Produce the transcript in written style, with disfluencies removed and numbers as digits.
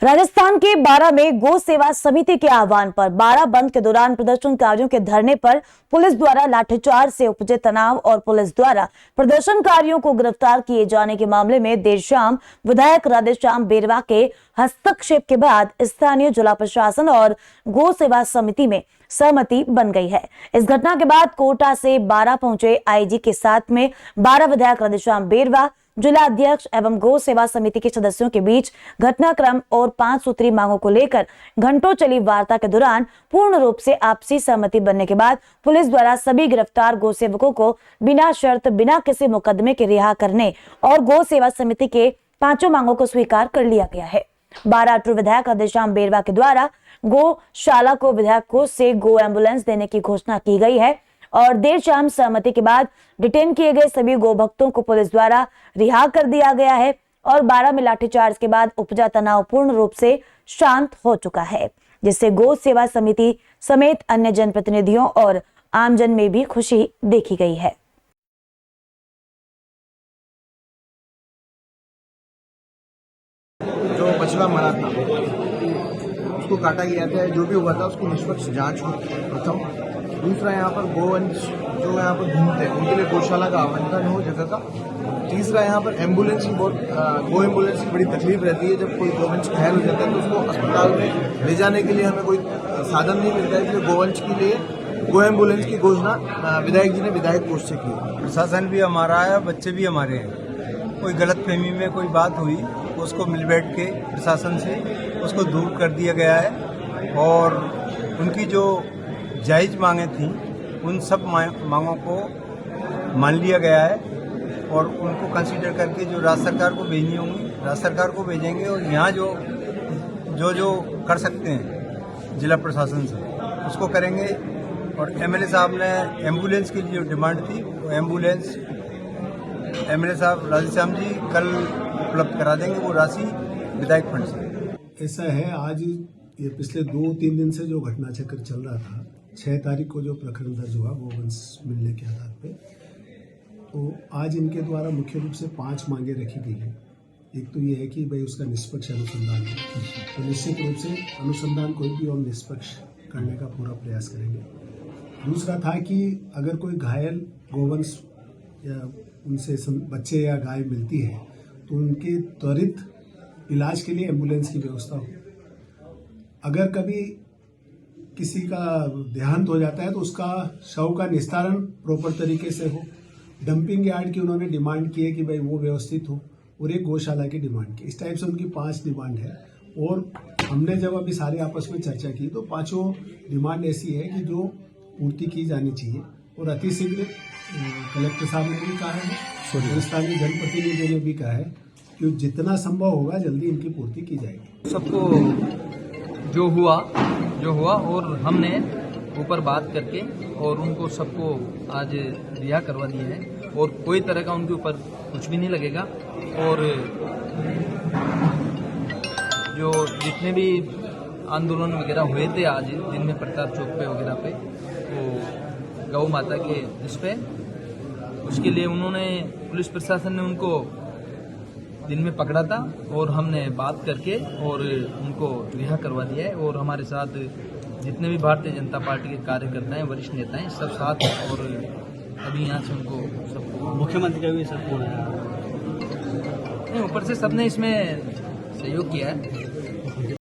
राजस्थान के बारां में गौ सेवा समिति के आह्वान पर बारां बंद के दौरान प्रदर्शनकारियों के धरने पर पुलिस द्वारा लाठीचार्ज से उपजे तनाव और पुलिस द्वारा प्रदर्शनकारियों को गिरफ्तार किए जाने के मामले में देर शाम विधायक राधेश्याम बेरवा के हस्तक्षेप के बाद स्थानीय जिला प्रशासन और गौ सेवा समिति में सहमति बन गई है। इस घटना के बाद कोटा से बारां पहुंचे आईजी के साथ में बारां विधायक राधेश्याम बेरवा, जिला अध्यक्ष एवं गौ सेवा समिति के सदस्यों के बीच घटनाक्रम और 5 सूत्री मांगों को लेकर घंटों चली वार्ता के दौरान पूर्ण रूप से आपसी सहमति बनने के बाद पुलिस द्वारा सभी गिरफ्तार गौ सेवकों को बिना शर्त बिना किसी मुकदमे के रिहा करने और गौ सेवा समिति के 5 मांगों को स्वीकार कर लिया गया है। बारां विधायक राधेश्याम बेरवा के द्वारा गौशाला को विधायक कोष से गो एम्बुलेंस देने की घोषणा की गई है और देर शाम सहमति के बाद डिटेन किए गए सभी गौ भक्तों को पुलिस द्वारा रिहा कर दिया गया है और बारां में लाठीचार्ज के बाद उपजा तनाव पूर्ण रूप से शांत हो चुका है, जिससे गौ सेवा समिति समेत अन्य जनप्रतिनिधियों और आमजन में भी खुशी देखी गई है। जो बछड़ा मरा था उसको काटा गया था, जो भी हुआ था उसकी निष्पक्ष जांच हो प्रथम। दूसरा, यहाँ पर गोवंश जो यहाँ पर घूमते हैं उनके लिए गौशाला का आवंटन हो जगह का। तीसरा, यहाँ पर एम्बुलेंस की बहुत गो एम्बुलेंस की बड़ी तकलीफ रहती है। जब कोई गोवंश घायल हो जाता है तो उसको अस्पताल में ले जाने के लिए हमें कोई साधन नहीं मिलता है, इसलिए गोवंश के लिए गो एम्बुलेंस की घोषणा विधायक जी ने विधायक कोष से की। प्रशासन भी हमारा है, बच्चे भी हमारे हैं। कोई गलतफहमी में कोई बात हुई उसको मिल बैठ के प्रशासन से उसको दूर कर दिया गया है और उनकी जो जायज़ मांगें थी उन सब मांगों को मान लिया गया है और उनको कंसीडर करके जो राज्य सरकार को भेजनी होंगी राज्य सरकार को भेजेंगे और यहाँ जो कर सकते हैं जिला प्रशासन से उसको करेंगे। और एमएलए साहब ने एम्बुलेंस के लिए जो डिमांड थी वो एम्बुलेंस एमएलए साहब राधेश्याम जी कल उपलब्ध करा देंगे, वो राशि विधायक फंड से। ऐसा है, आज ये पिछले 2-3 दिन से जो घटना चक्र चल रहा था, 6 तारीख को जो प्रकरण दर्ज हुआ गोवंश मिलने के आधार पे, तो आज इनके द्वारा मुख्य रूप से 5 मांगे रखी गई हैं। एक तो ये है कि भाई उसका निष्पक्ष अनुसंधान हो, तो निश्चित रूप से अनुसंधान कोई भी और निष्पक्ष करने का पूरा प्रयास करेंगे। दूसरा था कि अगर कोई घायल गोवंश या उनसे बच्चे या गाय मिलती है तो उनके त्वरित इलाज के लिए एम्बुलेंस की व्यवस्था हो। अगर कभी किसी का देहांत हो जाता है तो उसका शव का निस्तारण प्रॉपर तरीके से हो। डंपिंग यार्ड की उन्होंने डिमांड की है कि भाई वो व्यवस्थित हो और एक गौशाला की डिमांड की। इस टाइप से उनकी 5 डिमांड है और हमने जब अभी सारे आपस में चर्चा की तो 5 डिमांड ऐसी है कि जो पूर्ति की जानी चाहिए और अतिशीघ्र कलेक्टर साहब ने भी कहा है, स्थानीय जनप्रतिनिधियों ने भी कहा है कि जितना संभव होगा जल्दी इनकी पूर्ति की जाएगी। सबको जो हुआ और हमने ऊपर बात करके और उनको सबको आज रिहा करवा दिया है और कोई तरह का उनके ऊपर कुछ भी नहीं लगेगा। और जो जितने भी आंदोलन वगैरह हुए थे आज दिन में प्रताप चौक पे वगैरह पे, तो गौ माता के इस पे उसके लिए उन्होंने पुलिस प्रशासन ने उनको दिन में पकड़ा था और हमने बात करके और उनको रिहा करवा दिया है। और हमारे साथ जितने भी भारतीय जनता पार्टी के कार्यकर्ता हैं, वरिष्ठ नेता हैं, सब साथ हैं और अभी यहाँ से उनको सबको मुख्यमंत्री का भी सब ऊपर से सबने इसमें सहयोग किया है।